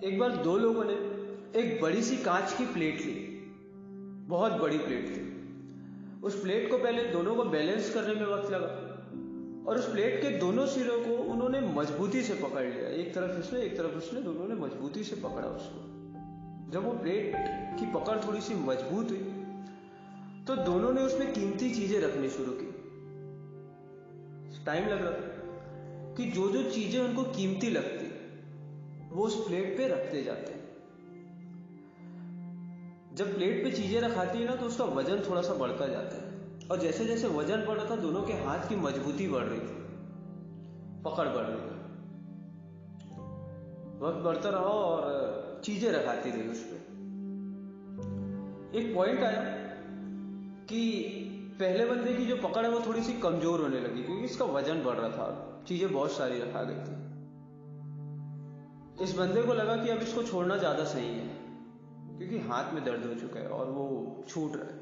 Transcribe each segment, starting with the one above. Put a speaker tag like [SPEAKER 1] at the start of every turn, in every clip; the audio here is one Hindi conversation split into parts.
[SPEAKER 1] एक बार दो लोगों ने एक बड़ी सी कांच की प्लेट ली, बहुत बड़ी प्लेट थी। उस प्लेट को पहले दोनों को बैलेंस करने में वक्त लगा और उस प्लेट के दोनों सिरों को उन्होंने मजबूती से पकड़ लिया। एक तरफ इसने एक तरफ उसने, दोनों ने मजबूती से पकड़ा उसको। जब वो प्लेट की पकड़ थोड़ी सी मजबूत हुई तो दोनों ने उसमें कीमती चीजें रखनी शुरू की। टाइम लग रहा था कि जो जो चीजें उनको कीमती लगती वो उस प्लेट पे रखते जाते हैं। जब प्लेट पे चीजें रखाती है ना तो उसका वजन थोड़ा सा बढ़ता जाता है और जैसे जैसे वजन बढ़ रहा था दोनों के हाथ की मजबूती बढ़ रही थी, पकड़ बढ़ रही थी। वक्त बढ़ता रहा और चीजें रखाती रही उस पर। एक पॉइंट आया कि पहले बंदे की जो पकड़ है वो थोड़ी सी कमजोर होने लगी क्योंकि इसका वजन बढ़ रहा था, चीजें बहुत सारी रखा गई थी। इस बंदे को लगा कि अब इसको छोड़ना ज्यादा सही है क्योंकि हाथ में दर्द हो चुका है और वो छूट रहा है।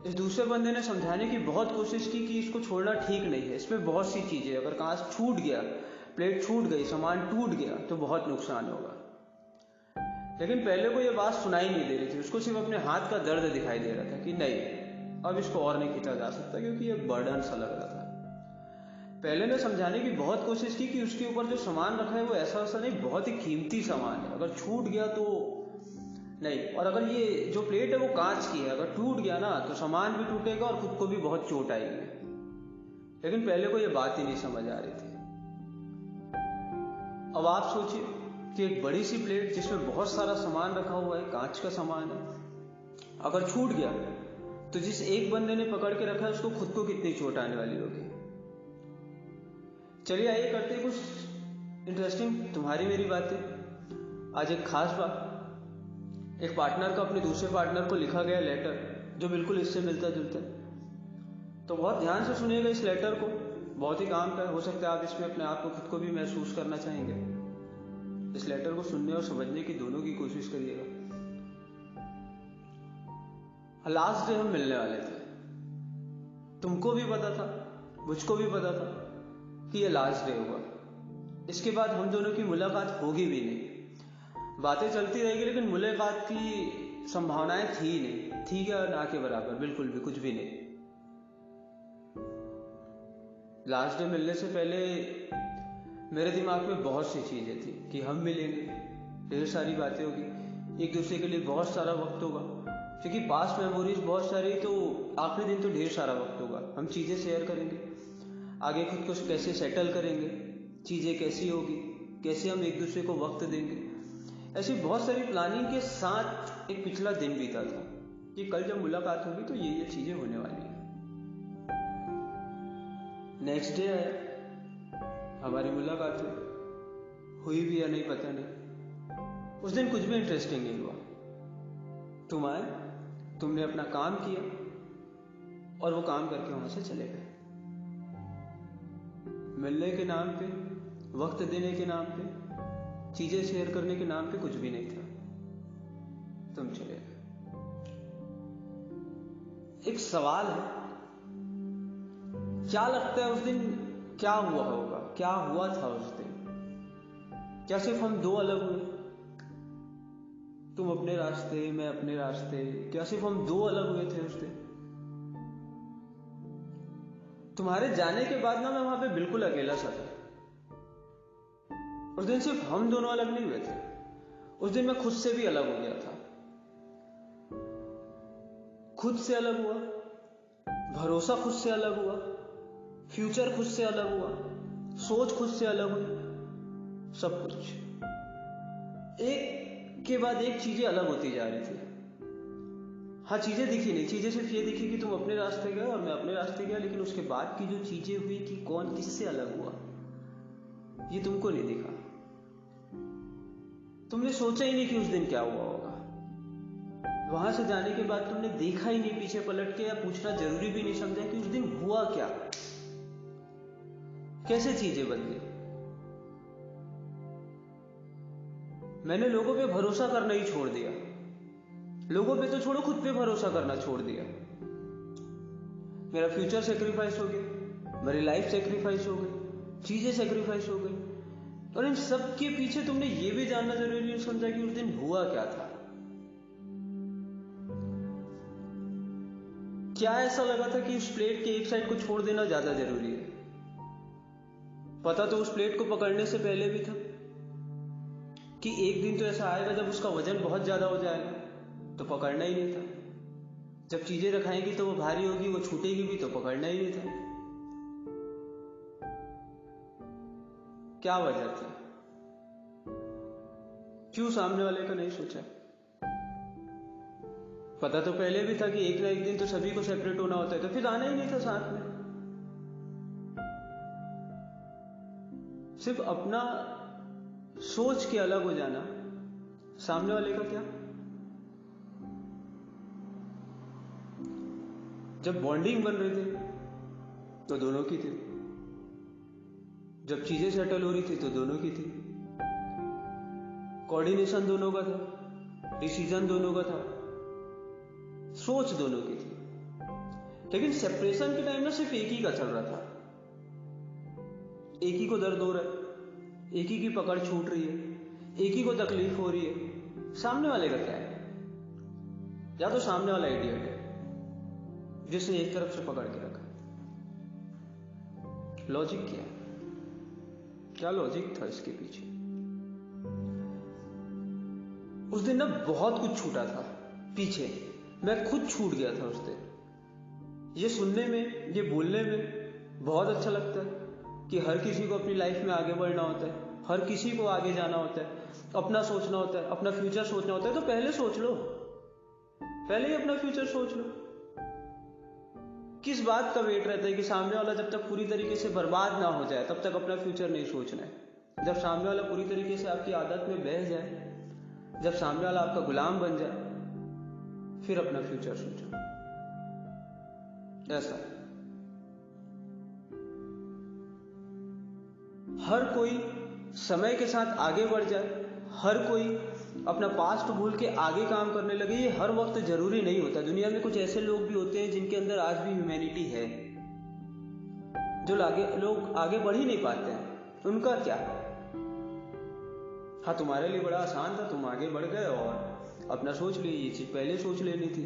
[SPEAKER 1] इस दूसरे बंदे ने समझाने की बहुत कोशिश की कि इसको छोड़ना ठीक नहीं है, इसमें बहुत सी चीजें, अगर कांच छूट गया, प्लेट छूट गई, सामान टूट गया तो बहुत नुकसान होगा। लेकिन पहले को यह बात सुनाई नहीं दे रही थी, उसको सिर्फ अपने हाथ का दर्द दिखाई दे रहा था कि नहीं, अब इसको और नहीं खींचा जा सकता क्योंकि ये बर्डन सा लग रहा था। पहले ने समझाने की बहुत कोशिश की कि उसके ऊपर जो सामान रखा है वो ऐसा ऐसा नहीं, बहुत ही कीमती सामान है, अगर छूट गया तो नहीं, और अगर ये जो प्लेट है वो कांच की है, अगर टूट गया ना तो सामान भी टूटेगा और खुद को भी बहुत चोट आएगी। लेकिन पहले को ये बात ही नहीं समझ आ रही थी। अब आप सोचिए कि एक बड़ी सी प्लेट जिसमें बहुत सारा सामान रखा हुआ है, कांच का सामान है, अगर छूट गया तो जिस एक बंदे ने पकड़ के रखा है उसको खुद को कितनी चोट आने वाली होगी। चलिए आइए करते हैं कुछ इंटरेस्टिंग तुम्हारी मेरी बातें। आज एक खास बात, एक पार्टनर का अपने दूसरे पार्टनर को लिखा गया लेटर जो बिल्कुल इससे मिलता जुलता है। तो बहुत ध्यान से सुनिएगा इस लेटर को, बहुत ही काम का है। हो सकता है आप इसमें अपने आप को खुद को भी महसूस करना चाहेंगे। इस लेटर को सुनने और समझने की दोनों की कोशिश करिएगा। लास्ट डे हम मिलने वाले थे, तुमको भी पता था, मुझको भी पता था कि ये लास्ट डे होगा। इसके बाद हम दोनों की मुलाकात होगी भी नहीं। बातें चलती रहेगी लेकिन मुलाकात की संभावनाएं थी नहीं, थी क्या, ना के बराबर, बिल्कुल भी कुछ भी नहीं। लास्ट डे मिलने से पहले मेरे दिमाग में बहुत सी चीजें थी कि हम मिलेंगे, ढेर सारी बातें होगी, एक दूसरे के लिए बहुत सारा वक्त होगा क्योंकि पास्ट मेमोरीज बहुत सारी, तो आखिरी दिन तो ढेर सारा वक्त होगा। हम चीजें शेयर करेंगे, आगे खुद को कैसे सेटल करेंगे, चीजें कैसी होगी, कैसे हम एक दूसरे को वक्त देंगे, ऐसी बहुत सारी प्लानिंग के साथ एक पिछला दिन बीता था कि कल जब मुलाकात होगी तो ये चीजें होने वाली है। नेक्स्ट डे आया, हमारी मुलाकात हुई भी या नहीं पता नहीं। उस दिन कुछ भी इंटरेस्टिंग नहीं हुआ। तुम आए, तुमने अपना काम किया और वो काम करके वहां से चले गए। मिलने के नाम पे, वक्त देने के नाम पे, चीजें शेयर करने के नाम पे कुछ भी नहीं था, तुम चले गए। एक सवाल है, क्या लगता है उस दिन क्या हुआ होगा, क्या हुआ था उस दिन? क्या सिर्फ हम दो अलग हुए, तुम अपने रास्ते मैं अपने रास्ते, क्या सिर्फ हम दो अलग हुए थे उस दिन? तुम्हारे जाने के बाद ना मैं वहां पे बिल्कुल अकेला सा था। उस दिन सिर्फ हम दोनों अलग नहीं हुए थे, उस दिन मैं खुद से भी अलग हो गया था। खुद से अलग हुआ, भरोसा खुद से अलग हुआ, फ्यूचर खुद से अलग हुआ, सोच खुद से अलग हुई, सब कुछ एक के बाद एक चीजें अलग होती जा रही थी। हाँ, चीजें दिखी नहीं, चीजें सिर्फ ये दिखी कि तुम अपने रास्ते गए और मैं अपने रास्ते गया, लेकिन उसके बाद की जो चीजें हुई कि कौन किससे अलग हुआ ये तुमको नहीं दिखा। तुमने सोचा ही नहीं कि उस दिन क्या हुआ होगा। वहां से जाने के बाद तुमने देखा ही नहीं पीछे पलट के, या पूछना जरूरी भी नहीं समझा कि उस दिन हुआ क्या, कैसे चीजें बदली। मैंने लोगों पे भरोसा करना ही छोड़ दिया, लोगों पे तो छोड़ो, खुद पे भरोसा करना छोड़ दिया। मेरा फ्यूचर सेक्रीफाइस हो गया, मेरी लाइफ सेक्रीफाइस हो गई, चीजें सेक्रीफाइस हो गई, और इन सब के पीछे तुमने ये भी जानना जरूरी नहीं समझा कि उस दिन हुआ क्या था। क्या ऐसा लगा था कि उस प्लेट के एक साइड को छोड़ देना ज्यादा जरूरी है? पता तो उस प्लेट को पकड़ने से पहले भी था कि एक दिन तो ऐसा आएगा जब उसका वजन बहुत ज्यादा हो जाएगा, तो पकड़ना ही नहीं था। जब चीजें रखाएंगी तो वो भारी होगी, वो छूटेगी भी, तो पकड़ना ही नहीं था। क्या वजह थी? क्यों सामने वाले का नहीं सोचा? पता तो पहले भी था कि एक ना एक दिन तो सभी को सेपरेट होना होता है, तो फिर आना ही नहीं था साथ में। सिर्फ अपना सोच के अलग हो जाना, सामने वाले का क्या? जब बॉन्डिंग बन रही थी तो दोनों की थी, जब चीजें सेटल हो रही थी तो दोनों की थी, कोऑर्डिनेशन दोनों का था, डिसीजन दोनों का था, सोच दोनों की थी। लेकिन सेपरेशन के टाइम ना सिर्फ एक ही का चल रहा था, एक ही को दर्द हो रहा है, एक ही की पकड़ छूट रही है, एक ही को तकलीफ हो रही है। सामने वाले का क्या है? या तो सामने वाला इडियट है जिसने एक तरफ से पकड़ के रखा। लॉजिक क्या है? क्या लॉजिक था इसके पीछे? उस दिन ना बहुत कुछ छूटा था पीछे, मैं खुद छूट गया था उस दिन। ये सुनने में, ये बोलने में बहुत अच्छा लगता है कि हर किसी को अपनी लाइफ में आगे बढ़ना होता है, हर किसी को आगे जाना होता है, अपना सोचना होता है, अपना फ्यूचर सोचना होता है। तो पहले सोच लो, पहले ही अपना फ्यूचर सोच लो। किस बात का वेट रहता है कि सामने वाला जब तक पूरी तरीके से बर्बाद ना हो जाए तब तक अपना फ्यूचर नहीं सोचना है। जब सामने वाला पूरी तरीके से आपकी आदत में बह जाए, जब सामने वाला आपका गुलाम बन जाए, फिर अपना फ्यूचर सोचो। ऐसा हर कोई समय के साथ आगे बढ़ जाए, हर कोई अपना पास्ट भूल के आगे काम करने लगे, ये हर वक्त जरूरी नहीं होता। दुनिया में कुछ ऐसे लोग भी होते हैं जिनके अंदर आज भी ह्यूमैनिटी है, जो लोग आगे बढ़ ही नहीं पाते हैं। उनका क्या? हाँ, तुम्हारे लिए बड़ा आसान था, तुम आगे बढ़ गए और अपना सोच लिए, ये चीज पहले सोच लेनी थी।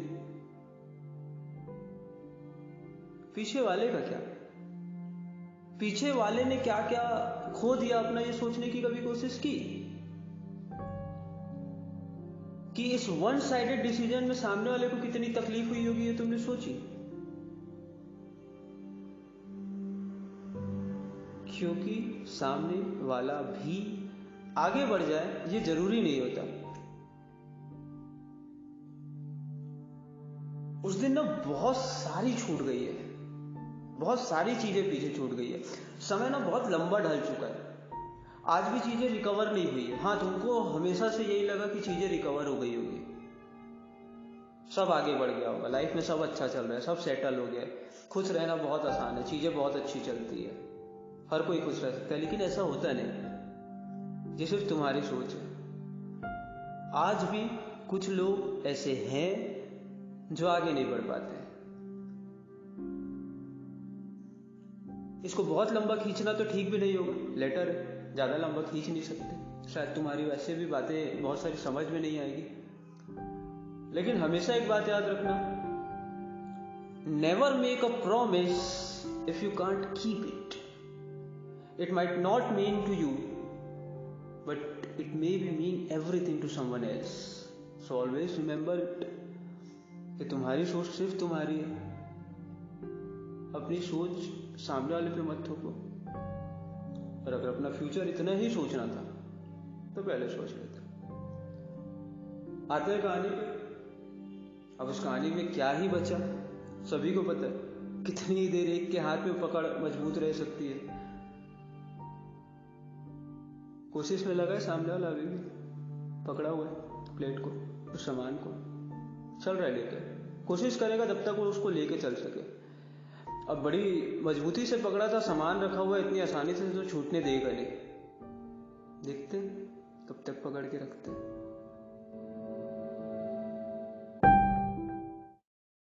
[SPEAKER 1] पीछे वाले का क्या? पीछे वाले ने क्या क्या खो दिया अपना, ये सोचने की कभी कोशिश की कि इस वन साइडेड डिसीजन में सामने वाले को कितनी तकलीफ हुई होगी, ये तुमने सोची? क्योंकि सामने वाला भी आगे बढ़ जाए ये जरूरी नहीं होता। उस दिन ना बहुत सारी छूट गई है, बहुत सारी चीजें पीछे छूट गई है। समय ना बहुत लंबा ढल चुका है, आज भी चीजें रिकवर नहीं हुई है। हाँ, तुमको हमेशा से यही लगा कि चीजें रिकवर हो गई होगी, सब आगे बढ़ गया होगा, लाइफ में सब अच्छा चल रहा है, सब सेटल हो गया है, खुश रहना बहुत आसान है, चीजें बहुत अच्छी चलती है, हर कोई खुश रह सकता है। लेकिन ऐसा होता नहीं, ये सिर्फ तुम्हारी सोच है। आज भी कुछ लोग ऐसे हैं जो आगे नहीं बढ़ पाते। इसको बहुत लंबा खींचना तो ठीक भी नहीं होगा, लेटर है, ज्यादा लंबा खींच नहीं सकते। शायद तुम्हारी वैसे भी बातें बहुत सारी समझ में नहीं आएगी, लेकिन हमेशा एक बात याद रखना, never make a promise if you can't keep it. It might not mean to you, but it may be mean everything to someone else. So always remember it कि तुम्हारी सोच सिर्फ तुम्हारी है, अपनी सोच सामने वाले पे मत थोपो। और अगर अपना फ्यूचर इतना ही सोचना था तो पहले सोच लेते। आते हैं कहानी पे। अब उस कहानी में क्या ही बचा, सभी को पता है। कितनी देर एक के हाथ में पकड़ मजबूत रह सकती है। कोशिश में लगा है सामने वाला, अभी भी पकड़ा हुआ है प्लेट को, उस सामान को चल रहा है लेके, कोशिश करेगा जब तक वो उसको लेके चल सके। अब बड़ी मजबूती से पकड़ा था, सामान रखा हुआ है, इतनी आसानी से तो छूटने देगा नहीं। देखते कब तक पकड़ के रखते हैं।